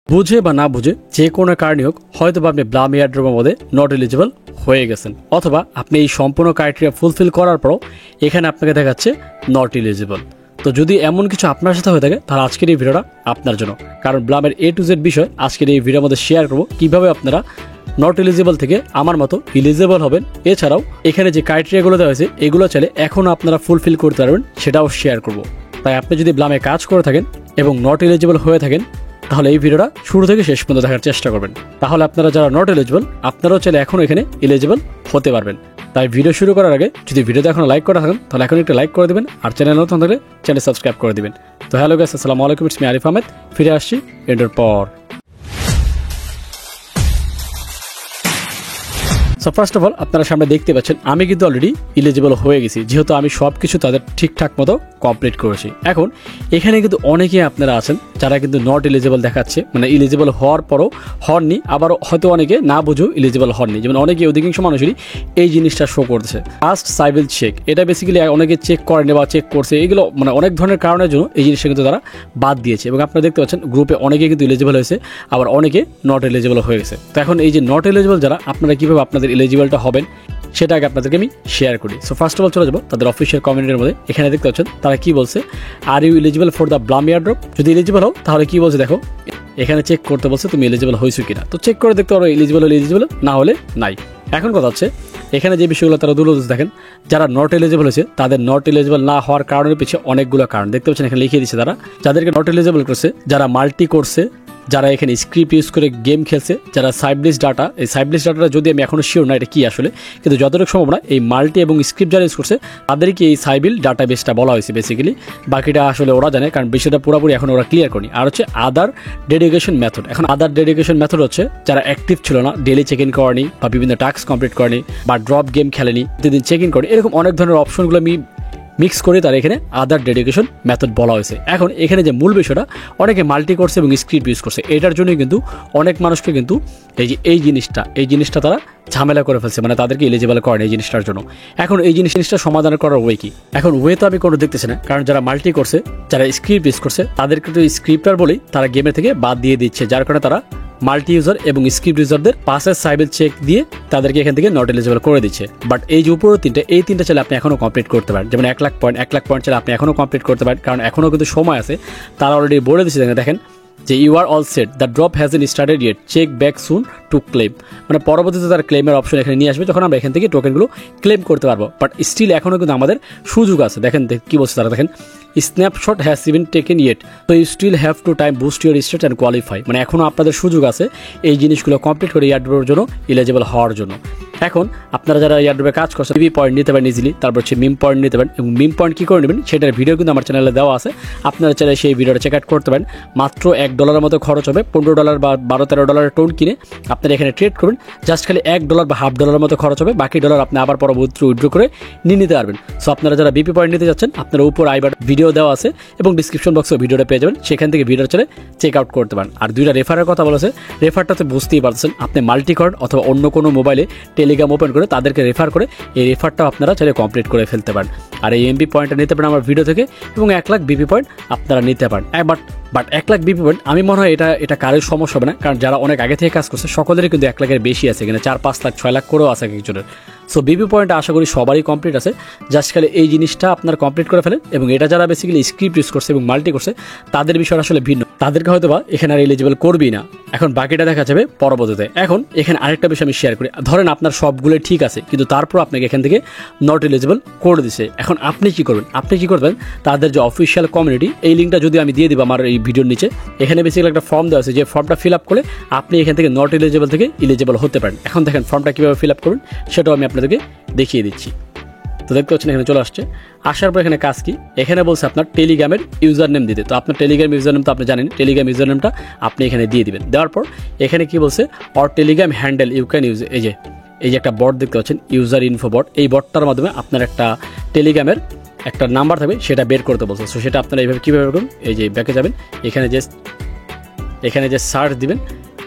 বুঝে বা না বুঝে যে কোনো কারণে হোক হয়তো আপনি ব্লাম এয়ারড্রপের মধ্যে নট এলিজিবল হয়ে গেছেন, অথবা আপনি এই সম্পূর্ণ ক্রাইটেরিয়া ফুলফিল করার পরও এখানে আপনাকে দেখাচ্ছে নট এলিজিবল। তো যদি এমন কিছু আপনার সাথে হয়ে থাকে তাহলে আজকের এই ভিডিওটা আপনার জন্য, কারণ ব্লামের A to Z বিষয় আজকের এই ভিডিওর মধ্যে শেয়ার করবো কীভাবে আপনারা নট এলিজিবল থেকে আমার মতো এলিজিবল হবেন। এছাড়াও এখানে যে ক্রাইটেরিয়াগুলো দেওয়া হয়েছে এগুলো চাইলে এখনও আপনারা ফুলফিল করতে পারবেন, সেটাও শেয়ার করব। তাই আপনি যদি ব্লামে কাজ করে থাকেন এবং নট এলিজিবল হয়ে থাকেন তাহলে এই ভিডিওটা শুরু থেকে শেষ পর্যন্ত দেখার চেষ্টা করবেন। তাহলে আপনারা যারা নট এলিজিবল আপনারাও চাইলে এখন এখানে এলিজিবল হতে পারবেন। তাই ভিডিও শুরু করার আগে যদি ভিডিওতে এখন লাইক করে থাকেন তাহলে এখন একটা লাইক করে দেবেন, আর চ্যানেল নতুন থাকলে চ্যানেল সাবস্ক্রাইব করে দেবেন। তো হ্যালো গাইস, আসসালামু আলাইকুম, ইটস মি আরিফ আহমেদ, ফিরে আসছি এন্ডের পর। সো ফার্স্ট অফ অল আপনারা সামনে দেখতে পাচ্ছেন আমি কিন্তু অলরেডি এলিজিবল হয়ে গেছি, যেহেতু আমি সব কিছু তাদের ঠিকঠাক মতো কমপ্লিট করেছি। এখন এখানে কিন্তু অনেকেই আপনারা আছেন যারা কিন্তু নট এলিজিবল দেখাচ্ছে, মানে এলিজিবল হওয়ার পরও হননি, আবার হয়তো অনেকে না বুঝেও এলিজিবল হননি। যেমন অনেকে অধিকাংশ মানুষেরই এই জিনিসটা শো করছে ফার্স্ট সাইবিল চেক, এটা বেসিক্যালি অনেকে চেক করেনি বা চেক করছে, এগুলো মানে অনেক ধরনের কারণের জন্য এই জিনিসটা কিন্তু তারা বাদ দিয়েছে। এবং আপনারা দেখতে পাচ্ছেন গ্রুপে অনেকে কিন্তু এলিজিবল হয়েছে, আবার অনেকে নট এলিজিবল হয়ে গেছে। তো এখন এই যে নট এলিজিবল যারা, আপনারা কীভাবে আপনাদের এলিজিবলটা হবেন সেটা আগে আপনাদেরকে আমি শেয়ার করি। সো ফার্স্ট অফ অল চলে যাবো তাদের অফিসিয়াল কমেন্টের মধ্যে। এখানে দেখতে পাচ্ছেন তারা কি বলছে, are you eligible for the Blum airdrop. যদি এলিজিবল হও তাহলে কি বলছে দেখো, এখানে চেক করতে বলছে তুমি এলিজিবল হয়েছো কিনা। তো চেক করে দেখতে পারো এলিজিবল হলে এলিজিবল, না হলে নাই। এখন কথা হচ্ছে এখানে যে বিষয়গুলো তারা দুটো দেখেন, যারা নট এলিজিবল হয়েছে তাদের নট এলিজিবল না হওয়ার কারণের পিছিয়ে অনেকগুলো কারণ দেখতে পাচ্ছেন এখানে লিখিয়ে দিচ্ছে তারা। যাদেরকে নট এলিজিবল করছে যারা মাল্টি করছে, যারা এখানে স্ক্রিপ্ট ইউজ করে গেম খেলছে, যারা সাইবলিস ডাটা, এই সাইবলিস ডাটাটা যদি আমি এখনো শিওর না এটা কি আসলে, কিন্তু যতটুকু সম্ভাবনা এই মাল্টি এবং স্ক্রিপ্ট যারা ইউজ করছে তাদেরকে এই সাইবিল ডাটা বেসটা বলা হয়েছে বেসিক্যালি। বাকিটা আসলে ওরা জানে, কারণ বিষয়টা পুরোপুরি এখন ওরা ক্লিয়ার করেনি। আর হচ্ছে আদার ডেডিকেশন মেথড। এখন আদার ডেডিকেশন মেথড হচ্ছে যারা অ্যাক্টিভ ছিল না, ডেলি চেক ইন করেনি বা বিভিন্ন টাস্ক কমপ্লিট করেনি বা ড্রপ গেম খেলেনি, প্রতিদিন চেক ইন করেনি, এরকম অনেক ধরনের অপশনগুলো আমি মিক্স করে তারা এখানে আদার ডেডিকেশন মেথড বলা হয়েছে। এখন এখানে যে মূল বিষয়টা অনেকে মাল্টি করছে এবং স্ক্রিপ্ট ইউজ করছে, এটার জন্যই কিন্তু অনেক মানুষকে কিন্তু এই জিনিসটা তারা ঝামেলা করে ফেলছে, মানে তাদেরকে এলিজিবল করেন এই জিনিসটার জন্য। এখন এই জিনিসটা সমাধান করার ওয়ে কি? এখন ওয়ে তো আমি কোনো দেখতেছি না, কারণ যারা মাল্টি করছে, যারা স্ক্রিপ্ট ইউজ করছে তাদেরকে তো স্ক্রিপ্টার বলেই তারা গেমের থেকে বাদ দিয়ে দিচ্ছে, যার কারণে তারা মাল্টি ইউজার এবং স্ক্রিপ্ট ইউজারদের পাসের সাইবেল চেক দিয়ে তাদেরকে এখান থেকে নট এলিজিবল করে দিচ্ছে। বাট এই যে উপরের এই তিনটা চাইলে আপনি এখনও কমপ্লিট করতে পারেন। যেমন 1 লাখ পয়েন্ট চাইলে আপনি এখনও কমপ্লিট করতে পারেন, কারণ এখনও কিন্তু সময় আছে। তারা অলরেডি বলে দিচ্ছে দেখেন যে you are all set, the drop hasn't started yet, check back soon to claim. মানে পরবর্তীতে তার ক্লেমের অপশন এখানে নিয়ে আসবে, যখন আমরা এখান থেকে টোকেনগুলো ক্লেম করতে পারবো। বাট স্টিল এখনও কিন্তু আমাদের সুযোগ আছে। দেখেন কি বলছে তারা, দেখেন snapshot has even taken yet, তো you still have to time boost your state and qualify. মানে এখনও আপনাদের সুযোগ আছে এই জিনিসগুলো কমপ্লিট করে এয়ারড্রপের জন্য এলিজিবল হওয়ার জন্য। এখন আপনারা যারা এয়ারড্রপে কাজ করছেন বিবি পয়েন্ট নিতে পারেন ইজিলি, তারপর হচ্ছে মিম পয়েন্ট নিতে পারেন। এবং মিম পয়েন্ট কী করে নেবেন সেটার ভিডিও কিন্তু আমার চ্যানেলে দেওয়া আছে, আপনারা চাইলে সেই ভিডিওটা চেক আউট করতে পারেন। মাত্র $1 মতো খরচ হবে, $15 বা $12-13 টোন কিনে আপনারা এখানে ট্রেড করবেন। জাস্ট খালি $1 বা $1/2 মতো খরচ হবে, বাকি ডলার আপনি আবার পরবর্তী উইথড্র করে নিয়ে নিতে পারবেন। সো আপনারা যারা বিপি পয়েন্ট নিতে যাচ্ছেন আপনারা উপর আইবার ভিডিও দেওয়া আছে এবং ডিসক্রিপশন বক্সে ভিডিওটা পেয়ে যাবেন, সেখান থেকে ভিডিও চলে চেক আউট করতে পারেন। আর 2টা রেফারের কথা বলেছে, রেফারটাতে বুঝতেই পারছেন আপনি মাল্টি করেন অথবা অন্য কোনো মোবাইলে টেলিগ্রাম ওপেন করে তাদেরকে রেফার করে এই রেফারটাও আপনারা চাইলে কমপ্লিট করে ফেলতে পারেন। আর এই এমবি পয়েন্টটা নিতে পারেন আমার ভিডিও থেকে, এবং 1 লাখ বিপি পয়েন্ট আপনারা নিতে পারেন। বাট 1 লাখ বিপি পয়েন্ট আমি মনে হয় এটা কারোর সমস্যা হবে না, কারণ যারা অনেক আগে থেকে কাজ করছে সকলেরই কিন্তু 1 লাখের বেশি আছে, এখানে 4-5 লাখ 6 লাখ করেও আছে একজনের। সো বিপি পয়েন্ট আশা করি সবারই কমপ্লিট আছে, জাস্ট খালি এই জিনিসটা আপনার কমপ্লিট করে ফেলেন। এবং এটা যারা বেসিক্যালি স্ক্রিপ্ট ইউজ করছে এবং মাল্টি করছে তাদের বিষয়টা আসলে ভিন্ন, তাদেরকে হয়তো বা এখানে আর এলিজিবল করবেই না। এখন বাকিটা দেখা যাবে পরবর্তীতে। এখন এখানে আরেকটা বিষয় আমি শেয়ার করি, ধরেন আপনার সবগুলো ঠিক আছে কিন্তু তারপর আপনাকে এখান থেকে নট এলিজিবল করে দিছে। এখন আপনি কি করবেন? আপনি কি করবেন, তাদের যে অফিসিয়াল কমিউনিটি, এই লিঙ্কটা যদি আমি দিয়ে দিব আমার এই ভিডিওর নিচে, এখানে বেসিক্যালি একটা ফর্ম দেওয়া আছে, যে ফর্মটা ফিল আপ করে আপনি এখান থেকে নট এলিজিবল থেকে এলিজিবল হতে পারেন। এখন দেখেন ফর্মটা কীভাবে ফিল আপ করবেন সেটাও আমি আপনাদেরকে দেখিয়ে দিচ্ছি। তো দেখতে পাচ্ছেন এখানে চলে আসছে, আসার পর এখানে কাজ কি, এখানে বলছে আপনার টেলিগ্রামের ইউজার নেম দিতে। তো আপনার টেলিগ্রাম ইউজার নেম তো আপনি জানেন, টেলিগ্রাম ইউজার নেমটা আপনি এখানে দিয়ে দিবেন। দেওয়ার পর এখানে কি বলছে, or Telegram handle you can use, এই যে একটা বট দেখতে পাচ্ছেন ইউজার ইনফো বট, এই বটটার মাধ্যমে আপনার একটা টেলিগ্রামের একটা নাম্বার থাকবে সেটা বের করতে বলছে। সো সেটা আপনারা এইভাবে কীভাবে করবেন, এই যে ব্যাকে যাবেন, এখানে যে সার্চ দিবেন,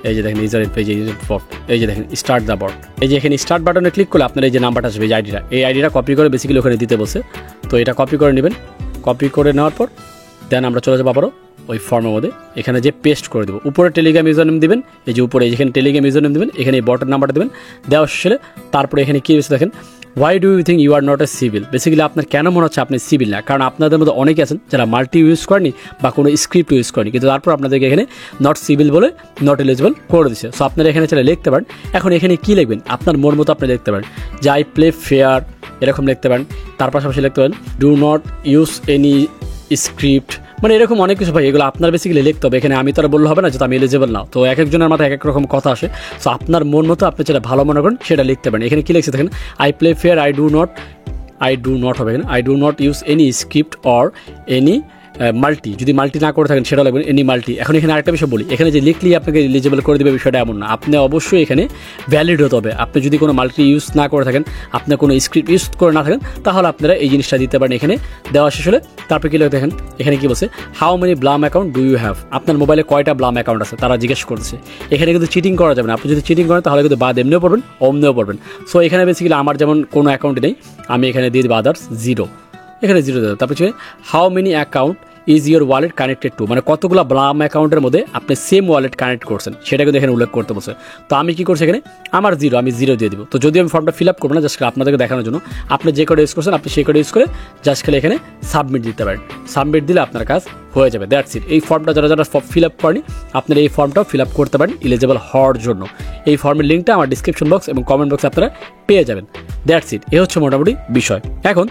এই যে দেখেন ইউজার পেজ, বট, এই যে দেখেন স্টার্ট দ্য বট, এই যে এখানে স্টার্ট বাটনে ক্লিক করলে আপনার এই যে নাম্বারটা আসবে, এই আইডিটা কপি করে বেসিক্যালি ওখানে দিতে বলছে। তো এটা কপি করে নেবেন, কপি করে নেওয়ার পর দেন আমরা চলে যাবো আবারও ওই ফর্মের মধ্যে এখানে যে পেস্ট করে দেবো। উপরে টেলিগ্রাম ইউজার নেম দেবেন, এই যে উপরে যেখানে টেলিগ্রাম ইউজার নেম দেবেন, এখানে এই বটের নাম্বারটা দেবেন, দেওয়া শেষে তারপরে এখানে কী হয়েছে দেখেন, why do you think you are not a sybil. Basically আপনার কেন মনে হচ্ছে আপনি সিভিল না, কারণ আপনাদের মধ্যে অনেকে আছেন যারা মাল্টি ইউজ করেনি বা কোনো স্ক্রিপ্ট ইউজ করেনি, কিন্তু তারপর আপনাদেরকে এখানে নট সিভিল বলে নট এলিজিবল করে দিচ্ছে। সো আপনারা এখানে চাইলে লিখতে পারেন। এখন এখানে কী লিখবেন আপনার মন মতো আপনি লিখতে পারেন, যে আই প্লে ফেয়ার এরকম লিখতে পারেন। তার পাশাপাশি লিখতে পারেন do not use any script, মানে এরকম অনেক কিছু ভাই, এগুলো আপনার বেসিক্যালি লিখতে হবে। এখানে আমি তো আর বললে হবে না যে আমি এলিজিবল না। তো এক একজনের মাথায় এক এক রকম কথা আসে। সো আপনার মন মতো আপনি যেটা ভালো মনে করেন সেটা লিখতে পারেন। এখানে কী লিখছে দেখেন, I play fair, I do not হবে এখানে, I do not use any script or any multi, যদি মাল্টি না করে থাকেন সেটা লাগবেন এনি মাল্টি। এখন এখানে আরেকটা বিষয় বলি, এখানে যে লিখলেই আপনাকে এলিজিবল করে দেবে বিষয়টা এমন না, আপনি অবশ্যই এখানে ভ্যালিড হতে হবে। আপনি যদি কোনো মাল্টি ইউজ না করে থাকেন, আপনার কোনো স্ক্রিপ্ট ইউজ করে না থাকেন, তাহলে আপনারা এই জিনিসটা দিতে পারেন। এখানে দেওয়া শেষ হলে তারপরে কী লিখে দেখেন, এখানে কী বলছে, how many Blum account do you have, আপনার মোবাইলে কয়টা ব্লাম অ্যাকাউন্ট আছে তারা জিজ্ঞেস করছে। এখানে কিন্তু চিটিং করা যাবে না, আপনি যদি চিটিং করেন তাহলে কিন্তু বাদ এমনিও পড়বেন অমনিও পড়বেন। সো এখানে বেসিক্যালি আমার যেমন কোনো অ্যাকাউন্টে নেই, আমি এখানে দিয়ে দেবো আদার্স 0, এখানে 0 দেবো। তারপর হচ্ছে how many account is your wallet connected to, মানে কতগুলো ব্লাম অ্যাকাউন্টের মধ্যে আপনি সেম ওয়ালেট কানেক্ট করছেন সেটা কিন্তু এখানে উল্লেখ করতে বলছে। তো আমি কী করছি এখানে, আমার 0, আমি 0 দিয়ে দিব। তো যদি আমি ফর্মটা ফিল আপ করবো না, জাস্ট আপনাদেরকে দেখানোর জন্য, আপনি যে কোড ইউজ করছেন আপনি সেই কোড ইউজ করে জাস্ট খালি এখানে সাবমিট দিতে পারেন। সাবমিট দিলে আপনার কাজ হয়ে যাবে, দ্যাটস ইট। এই ফর্মটা যারা যারা ফিল আপ করেনি আপনারা এই ফর্মটাও ফিল আপ করতে পারেন এলিজিবল হওয়ার জন্য। এই ফর্মের লিঙ্কটা আমার ডিসক্রিপশন বক্স এবং কমেন্ট বক্সে আপনারা পেয়ে যাবেন, দ্যাটস ইট। এ হচ্ছে মোটামুটি বিষয়। এখন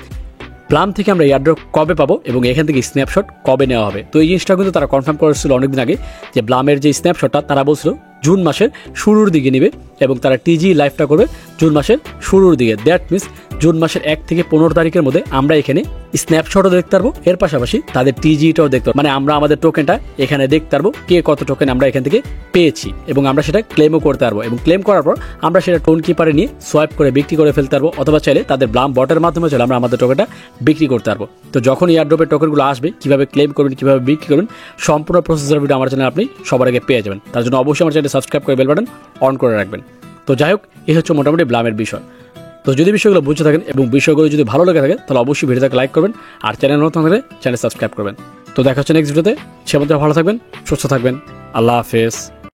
ব্লাম থেকে আমরা এয়ারড্রপ কবে পাবো এবং এখান থেকে স্ন্যাপশট কবে নেওয়া হবে, তো এই জিনিসটা কিন্তু তারা কনফার্ম করেছিল অনেকদিন আগে, যে ব্লামের যে স্ন্যাপশটটা তারা বলছিল জুন মাসের শুরুর দিকে নেবে এবং তারা টিজি লাইভটা করবে জুন মাসের শুরুর দিকে। দ্যাট মিনস জুন মাসের 1 থেকে 15 তারিখের মধ্যে আমরা এখানে স্ন্যাপশটও দেখতে পারবো, এর পাশাপাশি তাদের টিজিটাও দেখতে পারবো, মানে আমরা আমাদের টোকেনটা এখানে দেখতে পারবো কে কত টোকেন আমরা এখান থেকে পেয়েছি, এবং আমরা সেটা ক্লেমও করতে পারবো। এবং ক্লেম করার পর আমরা সেটা টোন কিপারে নিয়ে সোয়াইপ করে বিক্রি করে ফেলতে পারবো, অথবা চাইলে তাদের ব্লাম বটের মাধ্যমে চাইলে আমরা আমাদের টোকেনটা বিক্রি করতে পারবো। তো যখন এয়ারড্রপের টোকেনগুলো আসবে, কীভাবে ক্লেম করবেন, কীভাবে বিক্রি করবেন, সম্পূর্ণ প্রসেসের ভিডিও আমার চ্যানেলে আপনি সবার আগে পেয়ে যাবেন। তার জন্য অবশ্যই আমার চ্যানেলটি সাবস্ক্রাইব করে বেল বাটন অন করে রাখবেন। তো যাই হোক, এই হচ্ছে মোটামুটি ব্লামের বিষয়। তো যদি বিষয়গুলো বুঝতে থাকেন এবং বিষয়গুলো যদি ভালো লেগে থাকে তাহলে অবশ্যই ভিডিওটাকে লাইক করবেন, আর চ্যানেল নতুন হলে চ্যানেল সাবস্ক্রাইব করবেন। তো দেখা হচ্ছে নেক্সট ভিডিওতে, সে মধ্যে ভালো থাকবেন, সুস্থ থাকবেন, আল্লাহ হাফেজ।